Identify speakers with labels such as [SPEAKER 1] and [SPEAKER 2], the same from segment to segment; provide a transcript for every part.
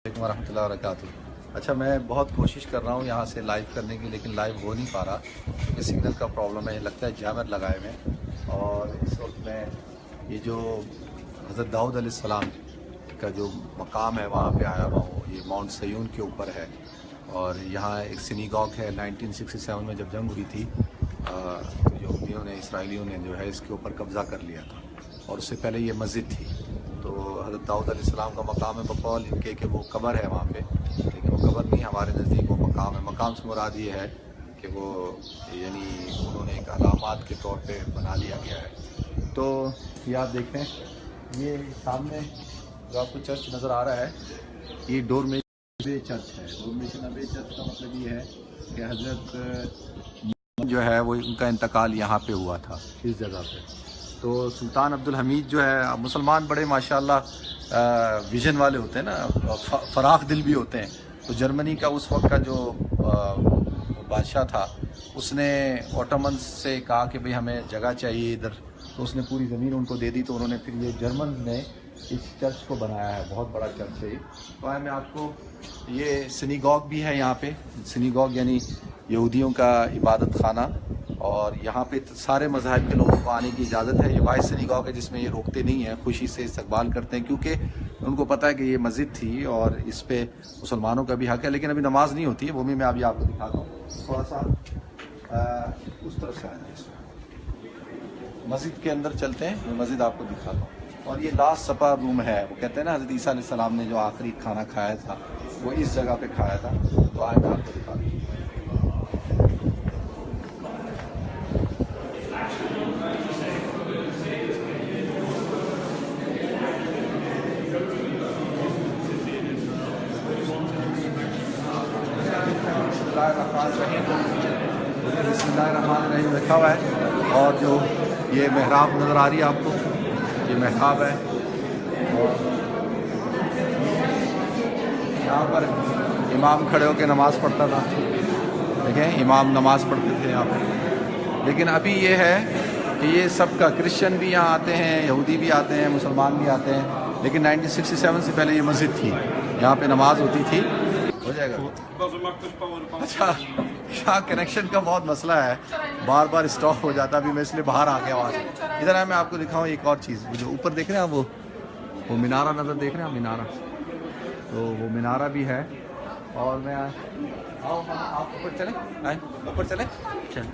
[SPEAKER 1] السلام ورحمۃ اللہ وبرکاتہ۔ اچھا، میں بہت کوشش کر رہا ہوں یہاں سے لائیو کرنے کی، لیکن لائیو ہو نہیں پا رہا کیونکہ سگنل کا پرابلم ہے۔ لگتا ہے جامر لگائے ہوئے ہیں، اور اس وقت میں یہ جو حضرت داؤد علیہ السلام کا جو مقام ہے وہاں پہ آیا ہوا ہوں۔ یہ ماؤنٹ سیون کے اوپر ہے، اور یہاں ایک سینیگوگ ہے۔ 1967 میں جب جنگ ہوئی تھی تو یہودیوں نے، اسرائیلیوں نے جو ہے اس کے اوپر قبضہ کر لیا تھا، اور اس سے پہلے یہ مسجد تھی۔ تو حضرت داؤد علیہ السلام کا مقام ہے بقول ان کے کہ وہ قبر ہے وہاں پہ، لیکن وہ قبر نہیں، ہمارے نزدیک وہ مقام ہے۔ مقام سے مراد یہ ہے کہ وہ یعنی انہوں نے ایک علامات کے طور پہ بنا لیا گیا ہے۔ تو یہ آپ دیکھیں، یہ سامنے جو آپ کو چرچ نظر آ رہا ہے، یہ ڈورمیشن چرچ ہے۔ ڈورمیشن چرچ کا مطلب یہ ہے کہ حضرت جو ہے وہ ان کا انتقال یہاں پہ ہوا تھا، اس جگہ پہ۔ تو سلطان عبدالحمید جو ہے، مسلمان بڑے ماشاءاللہ ویژن والے ہوتے ہیں نا، فراخ دل بھی ہوتے ہیں۔ تو جرمنی کا اس وقت کا جو بادشاہ تھا، اس نے اوٹومنس سے کہا کہ بھئی ہمیں جگہ چاہیے ادھر، تو اس نے پوری زمین ان کو دے دی۔ تو انہوں نے پھر یہ جرمن نے اس چرچ کو بنایا ہے، بہت بڑا چرچ ہے یہ۔ تو میں آپ کو یہ سینیگوگ بھی ہے یہاں پہ۔ سینیگوگ یعنی یہودیوں کا عبادت خانہ، اور یہاں پہ سارے مذاہب کے لوگوں کو آنے کی اجازت ہے۔ یہ واحد سینیگوگ ہے جس میں یہ روکتے نہیں ہیں، خوشی سے استقبال کرتے ہیں، کیونکہ ان کو پتہ ہے کہ یہ مسجد تھی اور اس پہ مسلمانوں کا بھی حق ہے۔ لیکن ابھی نماز نہیں ہوتی ہے، وہ بھی میں ابھی آپ کو دکھاتا ہوں۔ تھوڑا سا اس طرف سے آ جائیں، مسجد کے اندر چلتے ہیں، میں مسجد آپ کو دکھاتا ہوں۔ اور یہ لاسٹ سپر روم ہے، وہ کہتے ہیں نا حضرت عیسیٰ علیہ السلام نے جو آخری کھانا کھایا تھا وہ اس جگہ پہ کھایا تھا۔ تو آئے میں آپ کو دکھاتا ہوں۔ بسم اللہ الرحمن الرحیم لکھا ہوا ہے، اور جو یہ محراب نظر آ رہی ہے آپ کو، یہ محراب ہے، اور یہاں پر امام کھڑے ہو کے نماز پڑھتا تھا۔ دیکھیں، امام نماز پڑھتے تھے یہاں پہ۔ لیکن ابھی یہ ہے کہ یہ سب کا، کرسچن بھی یہاں آتے ہیں، یہودی بھی آتے ہیں، مسلمان بھی آتے ہیں۔ لیکن 1967 سے پہلے یہ مسجد تھی، یہاں پہ نماز ہوتی تھی۔ ہو جائے گا۔ اچھا، یہاں کنیکشن کا بہت مسئلہ ہے، بار بار اسٹاپ ہو جاتا ہے۔ ابھی میں اس لیے باہر آ گیا وہاں سے۔ ادھر آئے، میں آپ کو دکھاؤں ایک اور چیز۔ جو اوپر دیکھ رہے ہیں وہ مینارہ نظر دیکھ رہے ہیں، مینارہ، تو وہ مینارہ بھی ہے۔ اور میں آؤ، آپ اوپر چلیں، آئیں اوپر چلیں، چلیں۔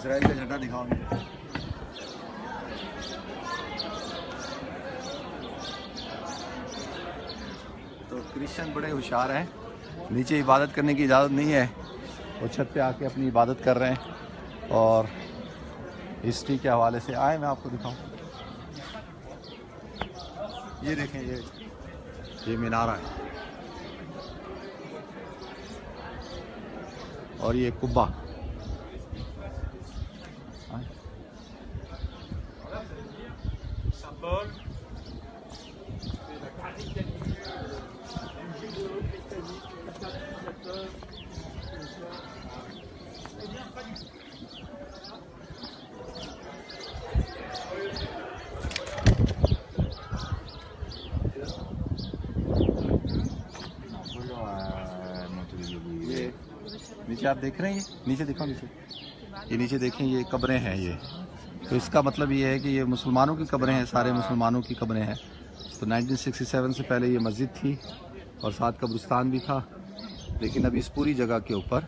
[SPEAKER 1] اسرائیل کا جھنڈا دکھاؤ گے۔ تو کرسچن بڑے ہوشیار ہیں، نیچے عبادت کرنے کی اجازت نہیں ہے، وہ چھت پہ آ کے اپنی عبادت کر رہے ہیں۔ اور ہسٹری کے حوالے سے آئے، میں آپ کو دکھاؤں۔ یہ دیکھیں، یہ مینارہ ہے، اور یہ قبہ۔ یہ نیچے آپ دیکھ رہے ہیں، یہ نیچے دیکھو، نیچے یہ نیچے دیکھیں، یہ قبریں ہیں یہ۔ تو اس کا مطلب یہ ہے کہ یہ مسلمانوں کی قبریں ہیں، سارے مسلمانوں کی قبریں ہیں۔ تو 1967 سے پہلے یہ مسجد تھی اور ساتھ قبرستان بھی تھا، لیکن اب اس پوری جگہ کے اوپر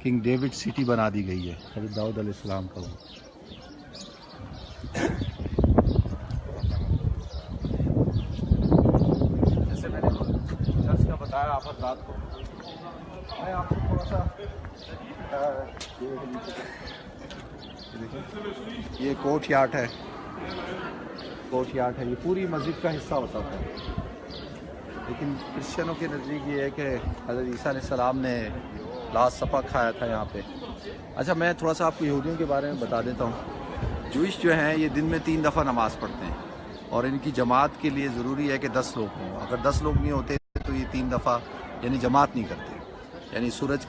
[SPEAKER 1] کنگ ڈیوڈ سٹی بنا دی گئی ہے، حضرت داؤد علیہ السلام کا۔ وہ جیسے میں نے چرچ کا بتایا آپ حضرات کو، میں آپ کو تھوڑا سا یہ کوٹ یارڈ ہے، کوٹ یارڈ ہے، یہ پوری مسجد کا حصہ ہوتا تھا، لیکن کرسچنوں کے نزدیک یہ ہے کہ حضرت عیسیٰ علیہ السلام نے لاسٹ سپا کھایا تھا یہاں پہ۔ اچھا میں تھوڑا سا آپ کو یہودیوں کے بارے میں بتا دیتا ہوں۔ جوئش جو ہیں یہ دن میں 3 دفعہ نماز پڑھتے ہیں، اور ان کی جماعت کے لیے ضروری ہے کہ 10 لوگ ہوں۔ اگر 10 لوگ نہیں ہوتے تو یہ 3 دفعہ یعنی جماعت نہیں کرتے، یعنی سورج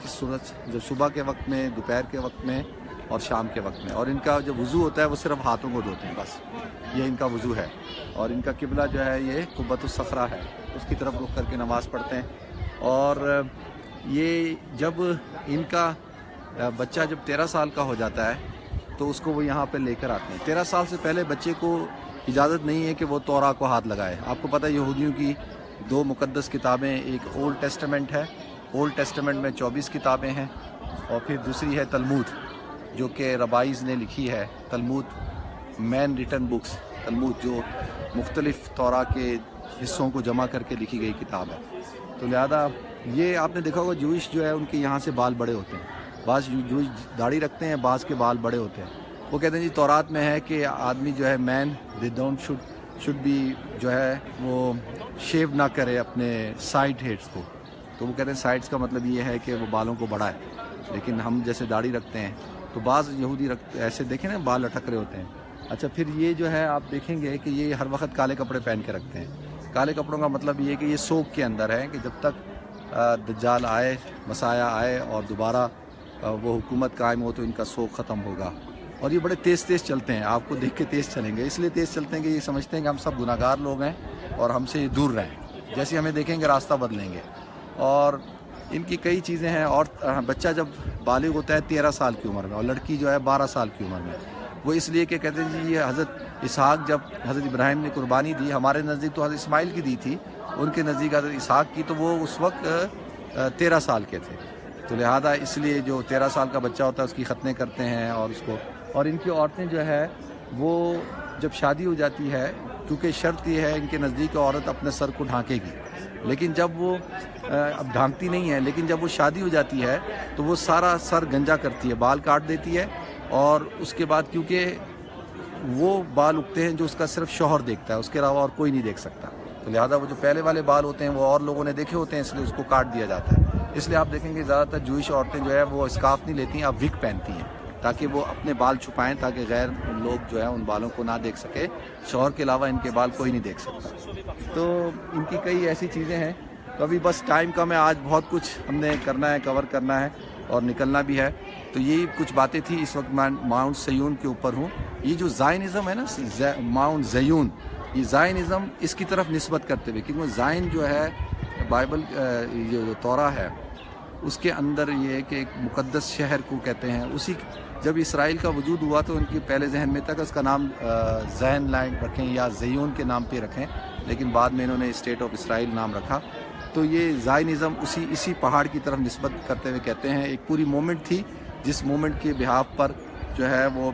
[SPEAKER 1] جب صبح کے وقت میں، دوپہر کے وقت میں اور شام کے وقت میں۔ اور ان کا جو وضو ہوتا ہے وہ صرف ہاتھوں کو دھوتے ہیں، بس یہ ان کا وضو ہے۔ اور ان کا قبلہ جو ہے یہ قبۃ الصخرہ ہے، اس کی طرف رخ کر کے نماز پڑھتے ہیں۔ اور یہ جب ان کا بچہ جب 13 سال کا ہو جاتا ہے تو اس کو وہ یہاں پہ لے کر آتے ہیں۔ 13 سال سے پہلے بچے کو اجازت نہیں ہے کہ وہ توراہ کو ہاتھ لگائے۔ آپ کو پتہ ہے یہودیوں کی 2 مقدس کتابیں، ایک اولڈ ٹیسٹمنٹ ہے، اولڈ ٹیسٹمنٹ میں 24 کتابیں ہیں، اور پھر دوسری ہے تلمود جو کہ ربائیز نے لکھی ہے۔ تلمود مین ریٹن بکس، تلمود جو مختلف توراہ کے حصوں کو جمع کر کے لکھی گئی کتاب ہے۔ تو لہذا یہ آپ نے دیکھا ہوگا جوئش جو ہے ان کے یہاں سے بال بڑے ہوتے ہیں، بعض جوئش داڑھی رکھتے ہیں، بعض کے بال بڑے ہوتے ہیں۔ وہ کہتے ہیں جی تورات میں ہے کہ آدمی جو ہے مین دے ڈونٹ شوڈ بی جو ہے وہ شیو نہ کرے اپنے سائڈ ہیڈز کو۔ تو وہ کہتے ہیں سائڈز کا مطلب یہ ہے کہ وہ بالوں کو بڑھائے، لیکن ہم جیسے داڑھی رکھتے ہیں تو بعض یہودی ایسے دیکھیں نا بال لٹک رہے ہوتے ہیں۔ اچھا پھر یہ جو ہے آپ دیکھیں گے کہ یہ ہر وقت کالے کپڑے پہن کے رکھتے ہیں۔ کالے کپڑوں کا مطلب یہ ہے کہ یہ سوگ کے اندر ہے کہ جب تک دجال آئے، مسیح آئے اور دوبارہ وہ حکومت قائم ہو تو ان کا سوگ ختم ہوگا۔ اور یہ بڑے تیز چلتے ہیں، آپ کو دیکھ کے تیز چلیں گے، اس لیے تیز چلتے ہیں کہ یہ سمجھتے ہیں کہ ہم سب گناہ گار لوگ ہیں اور ہم سے دور رہیں، جیسے ہمیں دیکھیں گے راستہ بدلیں گے۔ اور ان کی کئی چیزیں ہیں۔ اور بچہ جب بالغ ہوتا ہے 13 سال کی عمر میں، اور لڑکی جو ہے 12 سال کی عمر میں، وہ اس لیے کہ کہتے ہیں جی یہ حضرت اسحاق جب حضرت ابراہیم نے قربانی دی، ہمارے نزدیک تو حضرت اسماعیل کی دی تھی، ان کے نزدیک حضرت اسحاق کی، تو وہ اس وقت 13 سال کے تھے۔ تو لہذا اس لیے جو 13 سال کا بچہ ہوتا ہے اس کی ختنیں کرتے ہیں اور اس کو۔ اور ان کی عورتیں جو ہے وہ جب شادی ہو جاتی ہے، کیونکہ شرط یہ ہے ان کے نزدیک عورت اپنے سر کو ڈھانکے گی، لیکن جب وہ اب ڈھانکتی نہیں ہے، لیکن جب وہ شادی ہو جاتی ہے تو وہ سارا سر گنجا کرتی ہے، بال کاٹ دیتی ہے، اور اس کے بعد کیونکہ وہ بال اگتے ہیں جو اس کا صرف شوہر دیکھتا ہے، اس کے علاوہ اور کوئی نہیں دیکھ سکتا، تو لہذا وہ جو پہلے والے بال ہوتے ہیں وہ اور لوگوں نے دیکھے ہوتے ہیں، اس لیے اس کو کاٹ دیا جاتا ہے۔ اس لیے آپ دیکھیں گے زیادہ تر جوئش عورتیں جو ہے وہ اسکارف نہیں لیتی ہیں، اب وگ پہنتی ہیں تاکہ وہ اپنے بال چھپائیں، تاکہ غیر لوگ جو ہے ان بالوں کو نہ دیکھ سکے، شوہر کے علاوہ ان کے بال کوئی نہیں دیکھ سکتا۔ تو ان کی کئی ایسی چیزیں ہیں۔ تو ابھی بس ٹائم کم ہے، آج بہت کچھ ہم نے کرنا ہے، کور کرنا ہے اور نکلنا بھی ہے۔ تو یہی کچھ باتیں تھیں۔ اس وقت میں ماؤنٹ سیون کے اوپر ہوں۔ یہ جو زائنزم ہے نا، ماؤنٹ زیون، یہ زائنزم اس کی طرف نسبت کرتے ہوئے، کیونکہ زائن جو ہے بائبل یہ جو توراہ ہے اس کے اندر یہ ہے کہ ایک مقدس شہر کو کہتے ہیں۔ اسی جب اسرائیل کا وجود ہوا تو ان کے پہلے ذہن میں تھا کہ اس کا نام زین لینڈ رکھیں یا زیون کے نام پہ رکھیں، لیکن بعد میں انہوں نے اسٹیٹ آف اسرائیل نام رکھا۔ تو یہ زائنزم اسی پہاڑ کی طرف نسبت کرتے ہوئے کہتے ہیں۔ ایک پوری مومنٹ تھی جس مومنٹ کے بہاف پر جو ہے وہ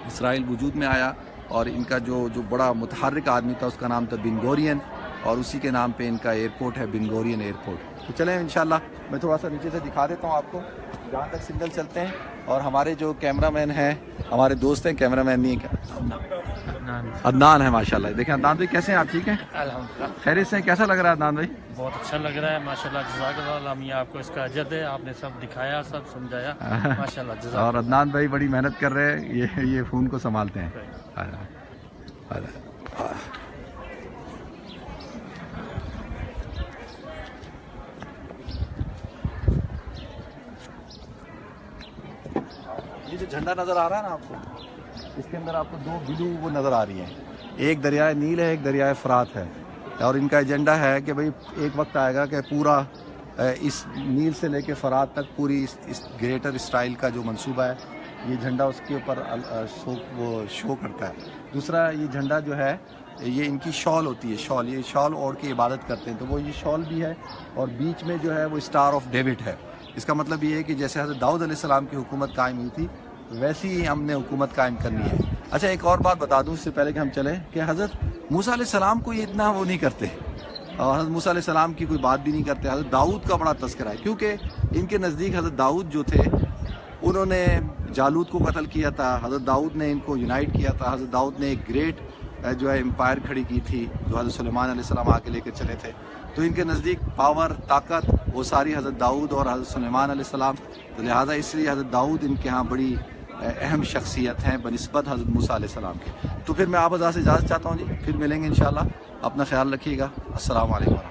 [SPEAKER 1] اسرائیل وجود میں آیا، اور ان کا جو بڑا متحرک آدمی تھا اس کا نام تھا بن گورین، اور اسی کے نام پہ ان کا ایئرپورٹ ہے بن گورین ایئرپورٹ۔ تو چلیں انشاءاللہ میں تھوڑا سا نیچے سے دکھا دیتا ہوں آپ کو جہاں تک سگنل چلتے ہیں۔ اور ہمارے جو کیمرہ مین ہیں، ہمارے دوست ہیں، کیمرہ مین نہیں ہے، عدنان ہے ماشاءاللہ۔ دیکھیں عدنان بھائی کیسے ہیں آپ؟ ٹھیک ہیں
[SPEAKER 2] الحمدللہ،
[SPEAKER 1] خیریت سے؟ کیسا لگ رہا ہے عدنان بھائی؟
[SPEAKER 2] بہت اچھا لگ رہا ہے ماشاءاللہ، جزاک اللہ عامیہ، آپ کو اس کا اجر دے، آپ نے سب دکھایا، سب سمجھایا ماشاءاللہ، جزاک
[SPEAKER 1] اور عدنان بھائی بڑی محنت کر رہے ہیں، یہ فون کو سنبھالتے ہیں۔ یہ جو جھنڈا نظر آ رہا ہے نا آپ کو، اس کے اندر آپ کو 2 بلو وہ نظر آ رہی ہیں، ایک دریائے نیل ہے، ایک دریائے فرات ہے، اور ان کا ایجنڈا ہے کہ بھئی ایک وقت آئے گا کہ پورا اس نیل سے لے کے فرات تک پوری اس گریٹر اسرائیل کا جو منصوبہ ہے، یہ جھنڈا اس کے اوپر وہ شو کرتا ہے۔ دوسرا یہ جھنڈا جو ہے یہ ان کی شال ہوتی ہے، شال، یہ شال اوڑھ کے عبادت کرتے ہیں، تو وہ یہ شال بھی ہے، اور بیچ میں جو ہے وہ اسٹار آف ڈیوڈ ہے۔ اس کا مطلب یہ ہے کہ جیسے حضرت داؤد علیہ السلام کی حکومت قائم ہوئی تھی ویسی ہی ہم نے حکومت قائم کرنی ہے۔ اچھا ایک اور بات بتا دوں اس سے پہلے کہ ہم چلیں، کہ حضرت موسیٰ علیہ السلام کو یہ اتنا وہ نہیں کرتے، اور حضرت موسیٰ علیہ السلام کی کوئی بات بھی نہیں کرتے۔ حضرت داؤد کا بڑا تذکرہ ہے، کیونکہ ان کے نزدیک حضرت داؤد جو تھے انہوں نے جالوت کو قتل کیا تھا، حضرت داؤد نے ان کو یونائٹ کیا تھا، حضرت داؤد نے ایک گریٹ جو ہے امپائر کھڑی کی تھی جو حضرت سلیمان علیہ السلام آگے لے کے چلے تھے. تو ان کے نزدیک پاور، طاقت وہ ساری حضرت داؤد اور حضرت سلیمان علیہ السلام. تو لہٰذا اس لیے حضرت داؤد ان کے ہاں بڑی اہم شخصیت ہیں بنسبت حضرت موسیٰ علیہ السلام کے. تو پھر میں آپ حضرات سے اجازت چاہتا ہوں جی، پھر ملیں گے انشاءاللہ. اپنا خیال رکھیے گا. السلام علیکم.